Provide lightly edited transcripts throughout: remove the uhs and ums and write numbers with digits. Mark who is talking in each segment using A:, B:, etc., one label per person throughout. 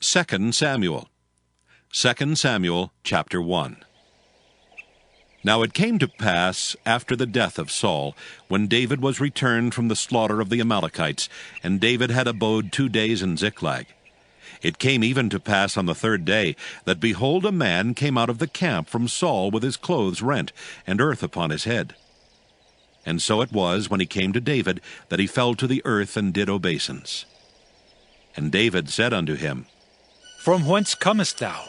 A: 2 Samuel. 2 Samuel chapter 1. Now it came to pass, after the death of Saul, when David was returned from the slaughter of the Amalekites, and David had abode 2 days in Ziklag. It came even to pass on the 3rd day, that behold, a man came out of the camp from Saul with his clothes rent, and earth upon his head. And so it was, when he came to David, that he fell to the earth and did obeisance. And David said unto him,
B: From whence comest thou?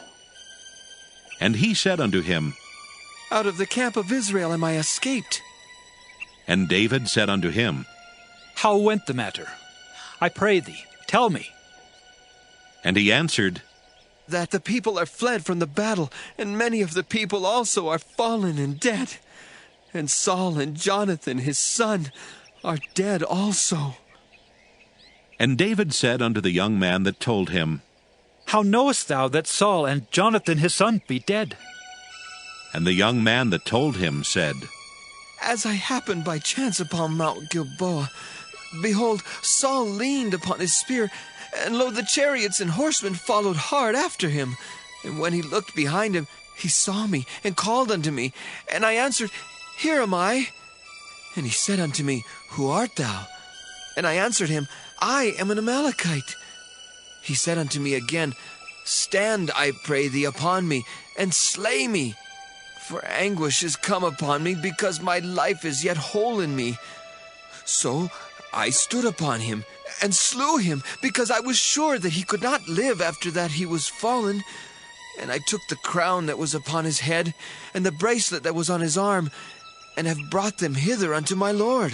A: And he said unto him,
C: Out of the camp of Israel am I escaped.
A: And David said unto him,
B: How went the matter? I pray thee, tell me.
A: And he answered,
C: That the people are fled from the battle, and many of the people also are fallen and dead. And Saul and Jonathan his son are dead also.
A: And David said unto the young man that told him,
B: How knowest thou that Saul and Jonathan his son be dead?
A: And the young man that told him said,
C: As I happened by chance upon Mount Gilboa, behold, Saul leaned upon his spear, and lo, the chariots and horsemen followed hard after him. And when he looked behind him, he saw me, and called unto me. And I answered, Here am I. And he said unto me, Who art thou? And I answered him, I am an Amalekite. He said unto me again, Stand, I pray thee, upon me, and slay me. For anguish is come upon me, because my life is yet whole in me. So I stood upon him, and slew him, because I was sure that he could not live after that he was fallen. And I took the crown that was upon his head, and the bracelet that was on his arm, and have brought them hither unto my lord.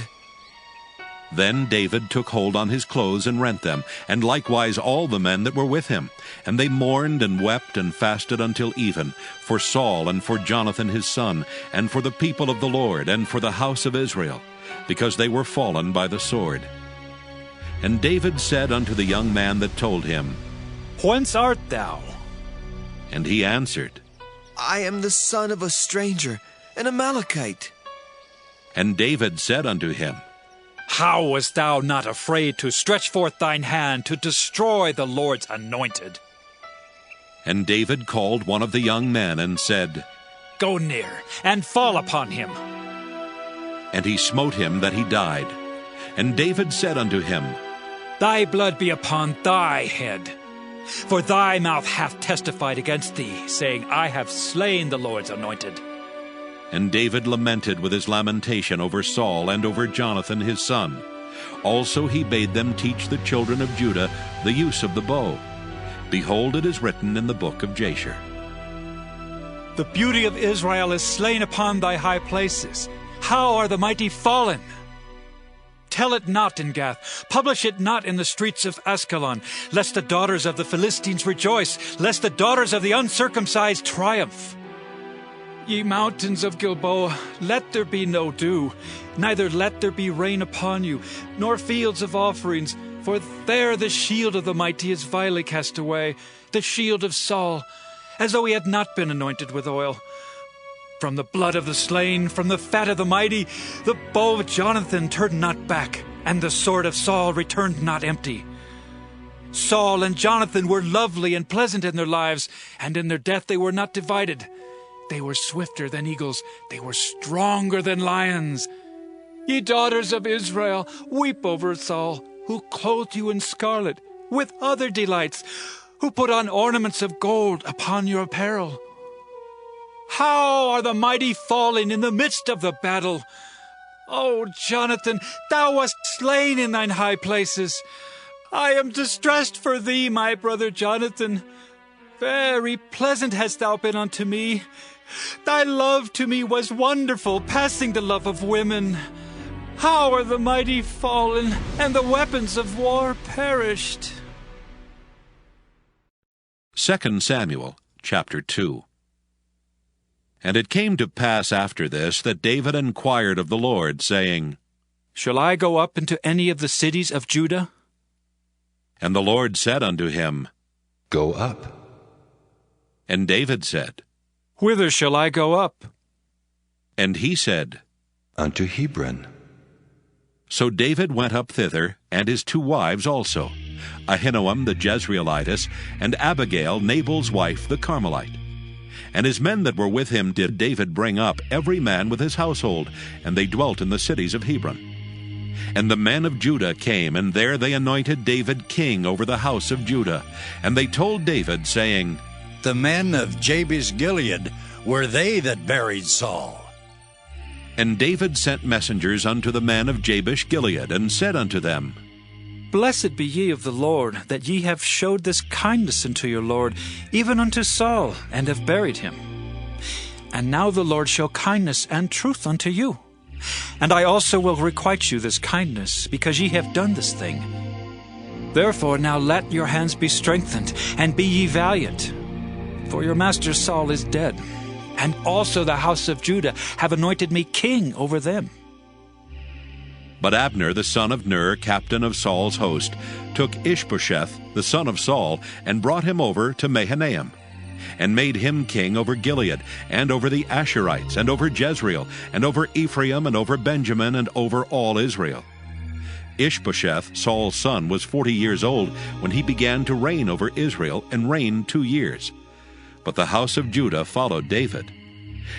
A: Then David took hold on his clothes and rent them, and likewise all the men that were with him. And they mourned and wept and fasted until even, for Saul and for Jonathan his son, and for the people of the Lord, and for the house of Israel, because they were fallen by the sword. And David said unto the young man that told him,
B: Whence art thou?
A: And he answered,
C: I am the son of a stranger, an Amalekite.
A: And David said unto him,
B: How wast thou not afraid to stretch forth thine hand to destroy the Lord's anointed?
A: And David called one of the young men and said,
B: Go near, and fall upon him.
A: And he smote him that he died. And David said unto him,
B: Thy blood be upon thy head. For thy mouth hath testified against thee, saying, I have slain the Lord's anointed.
A: And David lamented with his lamentation over Saul and over Jonathan his son. Also he bade them teach the children of Judah the use of the bow. Behold, it is written in the book of Jasher.
B: The beauty of Israel is slain upon thy high places. How are the mighty fallen! Tell it not in Gath, publish it not in the streets of Askelon, lest the daughters of the Philistines rejoice, lest the daughters of the uncircumcised triumph. Ye mountains of Gilboa, let there be no dew, neither let there be rain upon you, nor fields of offerings, for there the shield of the mighty is vilely cast away, the shield of Saul, as though he had not been anointed with oil. From the blood of the slain, from the fat of the mighty, the bow of Jonathan turned not back, and the sword of Saul returned not empty. Saul and Jonathan were lovely and pleasant in their lives, and in their death they were not divided. They were swifter than eagles, they were stronger than lions. Ye daughters of Israel, weep over Saul, who clothed you in scarlet, with other delights, who put on ornaments of gold upon your apparel. How are the mighty fallen in the midst of the battle! O Jonathan, thou wast slain in thine high places. I am distressed for thee, my brother Jonathan. Very pleasant hast thou been unto me. Thy love to me was wonderful, passing the love of women. How are the mighty fallen, and the weapons of war perished!
A: 2 Samuel chapter 2. And it came to pass after this that David inquired of the Lord, saying,
B: Shall I go up into any of the cities of Judah?
A: And the Lord said unto him,
D: Go up.
A: And David said,
B: Whither shall I go up?
A: And he said,
D: Unto Hebron.
A: So David went up thither, and his 2 wives also, Ahinoam the Jezreelitess, and Abigail Nabal's wife the Carmelite. And his men that were with him did David bring up, every man with his household, and they dwelt in the cities of Hebron. And the men of Judah came, and there they anointed David king over the house of Judah. And they told David, saying,
E: The men of Jabesh Gilead were they that buried Saul.
A: And David sent messengers unto the men of Jabesh Gilead, and said unto them,
B: Blessed be ye of the Lord, that ye have showed this kindness unto your Lord, even unto Saul, and have buried him. And now the Lord show kindness and truth unto you. And I also will requite you this kindness, because ye have done this thing. Therefore now let your hands be strengthened, and be ye valiant. For your master Saul is dead, and also the house of Judah have anointed me king over them.
A: But Abner the son of Ner, captain of Saul's host, took Ishbosheth the son of Saul, and brought him over to Mahanaim, and made him king over Gilead, and over the Asherites, and over Jezreel, and over Ephraim, and over Benjamin, and over all Israel. Ishbosheth, Saul's son, was 40 years old when he began to reign over Israel, and reigned 2 years. But the house of Judah followed David.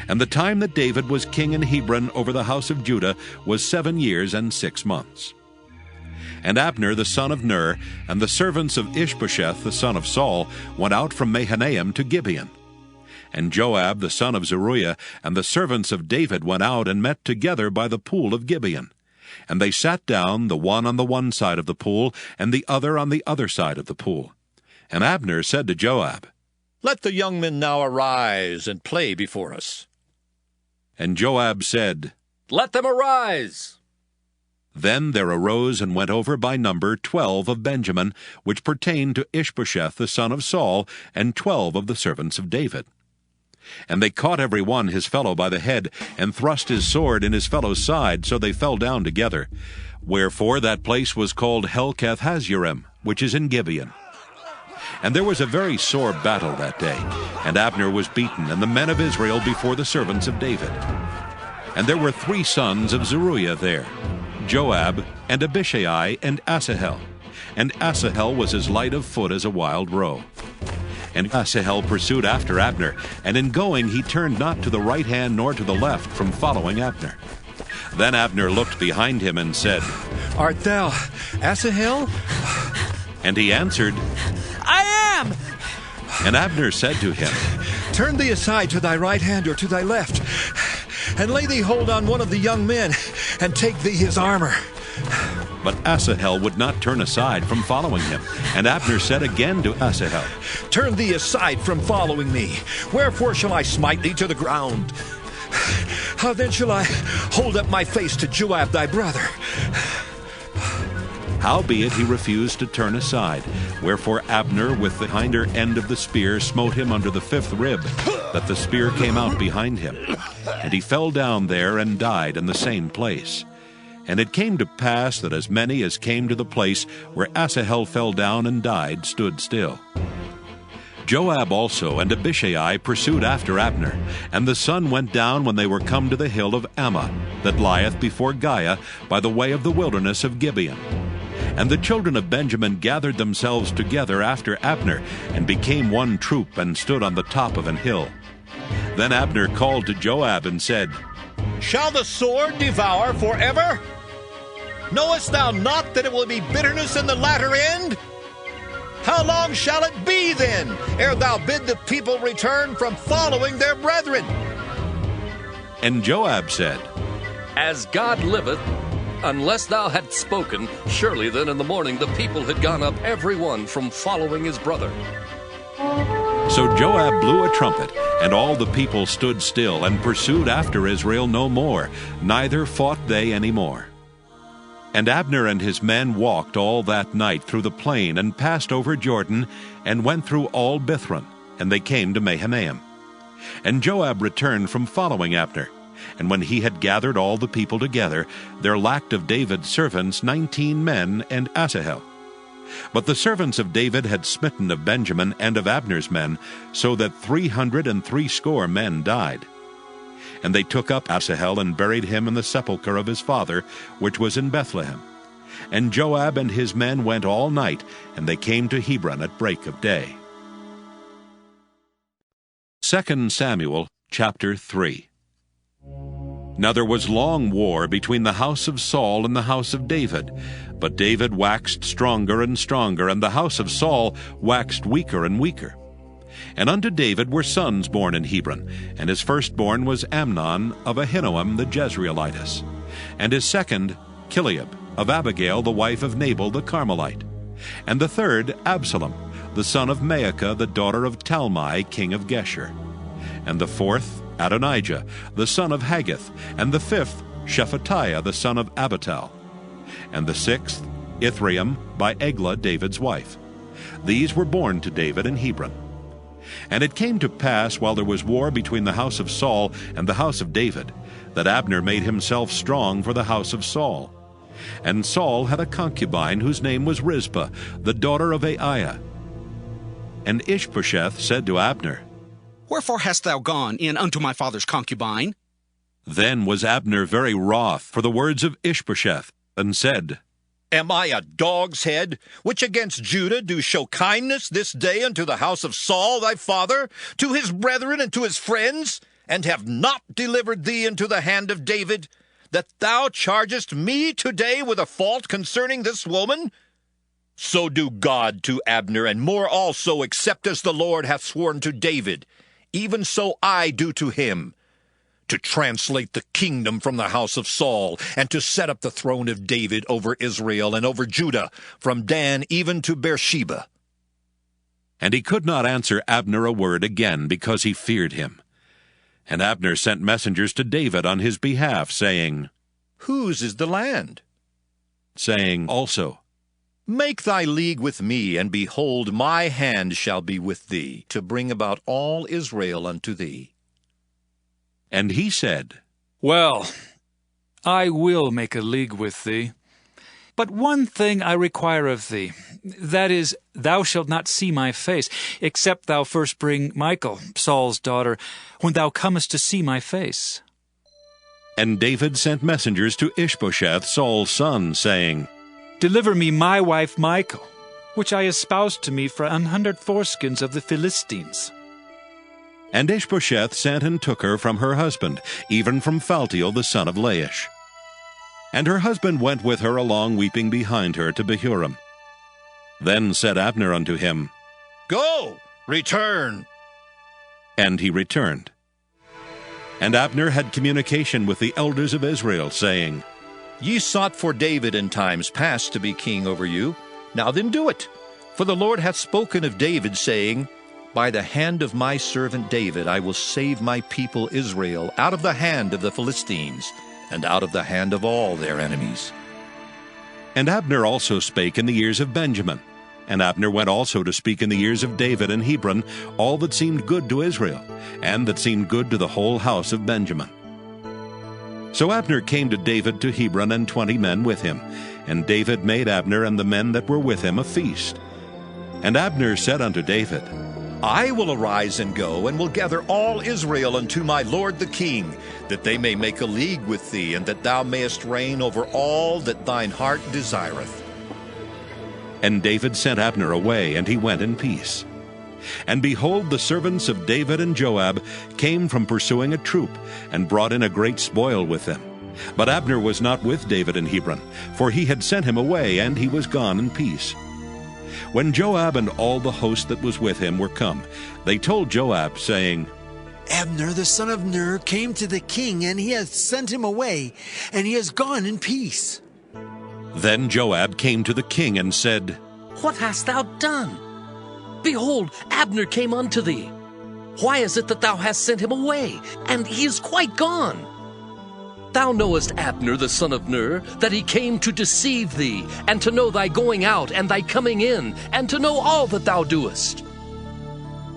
A: And the time that David was king in Hebron over the house of Judah was 7 years and 6 months. And Abner the son of Ner, and the servants of Ishbosheth the son of Saul, went out from Mahanaim to Gibeon. And Joab the son of Zeruiah, and the servants of David went out and met together by the pool of Gibeon. And they sat down, the one on the one side of the pool, and the other on the other side of the pool. And Abner said to Joab,
F: Let the young men now arise and play before us.
A: And Joab said,
F: Let them arise.
A: Then there arose and went over by number 12 of Benjamin, which pertained to Ishbosheth the son of Saul, and 12 of the servants of David. And they caught every one his fellow by the head, and thrust his sword in his fellow's side, so they fell down together. Wherefore that place was called Helkath Hazurim, which is in Gibeon. And there was a very sore battle that day, and Abner was beaten, and the men of Israel before the servants of David. And there were 3 sons of Zeruiah there, Joab, and Abishai, and Asahel. And Asahel was as light of foot as a wild roe. And Asahel pursued after Abner, and in going he turned not to the right hand nor to the left from following Abner. Then Abner looked behind him and said,
F: Art thou Asahel?
A: And he answered,
C: I am!
A: And Abner said to him,
F: Turn thee aside to thy right hand or to thy left, and lay thee hold on one of the young men, and take thee his armor.
A: But Asahel would not turn aside from following him. And Abner said again to Asahel,
F: Turn thee aside from following me. Wherefore shall I smite thee to the ground? How then shall I hold up my face to Joab thy brother?
A: Howbeit he refused to turn aside. Wherefore Abner with the hinder end of the spear smote him under the 5th rib, that the spear came out behind him. And he fell down there and died in the same place. And it came to pass that as many as came to the place where Asahel fell down and died stood still. Joab also and Abishai pursued after Abner, and the sun went down when they were come to the hill of Ammah, that lieth before Giah, by the way of the wilderness of Gibeon. And the children of Benjamin gathered themselves together after Abner, and became one troop, and stood on the top of an hill. Then Abner called to Joab and said,
F: Shall the sword devour forever? Knowest thou not that it will be bitterness in the latter end? How long shall it be then, ere thou bid the people return from following their brethren?
A: And Joab said,
G: As God liveth, unless thou hadst spoken, surely then in the morning the people had gone up every one from following his brother.
A: So Joab blew a trumpet, and all the people stood still, and pursued after Israel no more, neither fought they any more. And Abner and his men walked all that night through the plain, and passed over Jordan, and went through all Bithron, and they came to Mahanaim. And Joab returned from following Abner. And when he had gathered all the people together, there lacked of David's servants 19 men and Asahel. But the servants of David had smitten of Benjamin and of Abner's men, so that 360 men died. And they took up Asahel and buried him in the sepulchre of his father, which was in Bethlehem. And Joab and his men went all night, and they came to Hebron at break of day. 2 Samuel chapter 3. Now there was long war between the house of Saul and the house of David. But David waxed stronger and stronger, and the house of Saul waxed weaker and weaker. And unto David were sons born in Hebron, and his firstborn was Amnon of Ahinoam the Jezreelitess, and his second Chileab of Abigail the wife of Nabal the Carmelite, and the third Absalom the son of Maacah the daughter of Talmai king of Geshur, and the fourth Adonijah the son of Haggith, and the fifth Shephatiah the son of Abital, and the sixth Ithream by Eglah David's wife. These were born to David in Hebron. And it came to pass, while there was war between the house of Saul and the house of David, that Abner made himself strong for the house of Saul. And Saul had a concubine whose name was Rizpah, the daughter of Aiah. And Ishbosheth said to Abner,
H: Wherefore hast thou gone in unto my father's concubine?
A: Then was Abner very wroth for the words of Ishbosheth, and said,
F: Am I a dog's head, which against Judah do show kindness this day unto the house of Saul thy father, to his brethren and to his friends, and have not delivered thee into the hand of David, that thou chargest me today with a fault concerning this woman? So do God to Abner, and more also, except as the Lord hath sworn to David, even so I do to him, to translate the kingdom from the house of Saul, and to set up the throne of David over Israel and over Judah, from Dan even to Beersheba.
A: And he could not answer Abner a word again, because he feared him. And Abner sent messengers to David on his behalf, saying,
F: Whose is the land?
A: Saying also,
F: Make thy league with me, and behold, my hand shall be with thee, to bring about all Israel unto thee.
A: And he said,
B: Well, I will make a league with thee. But one thing I require of thee, that is, thou shalt not see my face, except thou first bring Michal, Saul's daughter, when thou comest to see my face.
A: And David sent messengers to Ishbosheth, Saul's son, saying,
B: Deliver me my wife Michal, which I espoused to me for 100 foreskins of the Philistines.
A: And Ishbosheth sent and took her from her husband, even from Phaltiel the son of Laish. And her husband went with her along, weeping behind her, to Bahurim. Then said Abner unto him,
F: Go, return.
A: And he returned. And Abner had communication with the elders of Israel, saying,
F: Ye sought for David in times past to be king over you. Now then do it. For the Lord hath spoken of David, saying, By the hand of my servant David I will save my people Israel out of the hand of the Philistines, and out of the hand of all their enemies.
A: And Abner also spake in the ears of Benjamin. And Abner went also to speak in the ears of David in Hebron all that seemed good to Israel, and that seemed good to the whole house of Benjamin. So Abner came to David to Hebron, and 20 men with him. And David made Abner and the men that were with him a feast. And Abner said unto David,
F: I will arise and go, and will gather all Israel unto my lord the king, that they may make a league with thee, and that thou mayest reign over all that thine heart desireth.
A: And David sent Abner away, and he went in peace. And behold, the servants of David and Joab came from pursuing a troop, and brought in a great spoil with them. But Abner was not with David in Hebron, for he had sent him away, and he was gone in peace. When Joab and all the host that was with him were come, they told Joab, saying,
I: Abner the son of Ner came to the king, and he hath sent him away, and he has gone in peace.
A: Then Joab came to the king and said,
G: What hast thou done? Behold, Abner came unto thee. Why is it that thou hast sent him away, and he is quite gone? Thou knowest Abner the son of Ner, that he came to deceive thee, and to know thy going out and thy coming in, and to know all that thou doest.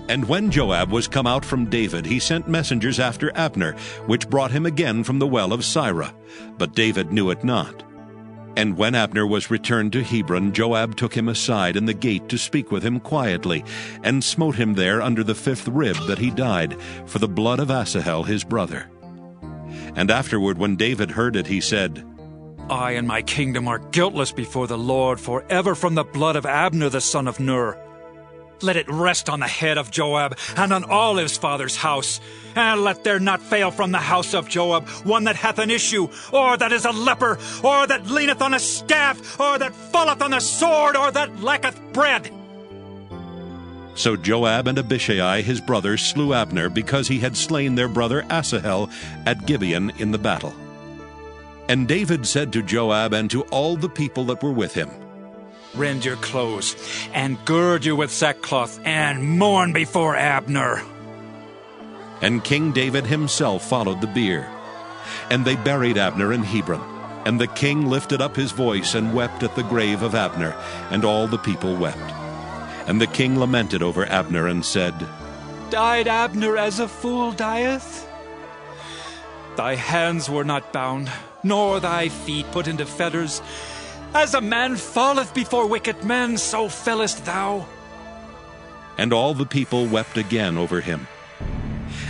A: And when Joab was come out from David, he sent messengers after Abner, which brought him again from the well of Sirah. But David knew it not. And when Abner was returned to Hebron, Joab took him aside in the gate to speak with him quietly, and smote him there under the 5th rib, that he died, for the blood of Asahel his brother. And afterward, when David heard it, he said,
B: I and my kingdom are guiltless before the Lord forever from the blood of Abner the son of Ner. Let it rest on the head of Joab and on all his father's house. And let there not fail from the house of Joab one that hath an issue, or that is a leper, or that leaneth on a staff, or that falleth on the sword, or that lacketh bread.
A: So Joab and Abishai his brother slew Abner, because he had slain their brother Asahel at Gibeon in the battle. And David said to Joab and to all the people that were with him,
B: Rend your clothes, and gird you with sackcloth, and mourn before Abner.
A: And King David himself followed the bier. And they buried Abner in Hebron. And the king lifted up his voice and wept at the grave of Abner, and all the people wept. And the king lamented over Abner and said,
B: Died Abner as a fool dieth? Thy hands were not bound, nor thy feet put into fetters. As a man falleth before wicked men, so fellest thou.
A: And all the people wept again over him.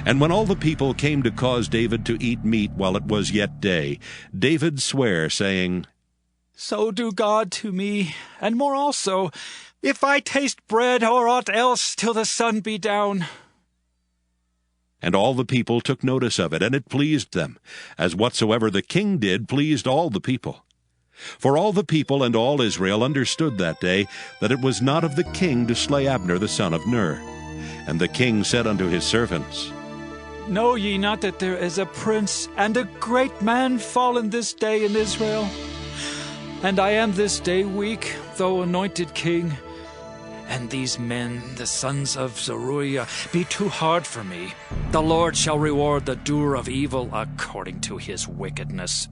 A: And when all the people came to cause David to eat meat while it was yet day, David sware, saying,
B: So do God to me, and more also, if I taste bread or aught else till the sun be down.
A: And all the people took notice of it, and it pleased them, as whatsoever the king did pleased all the people. For all the people and all Israel understood that day that it was not of the king to slay Abner the son of Ner. And the king said unto his servants,
B: Know ye not that there is a prince and a great man fallen this day in Israel? And I am this day weak, though anointed king. And these men, the sons of Zeruiah, be too hard for me. The Lord shall reward the doer of evil according to his wickedness.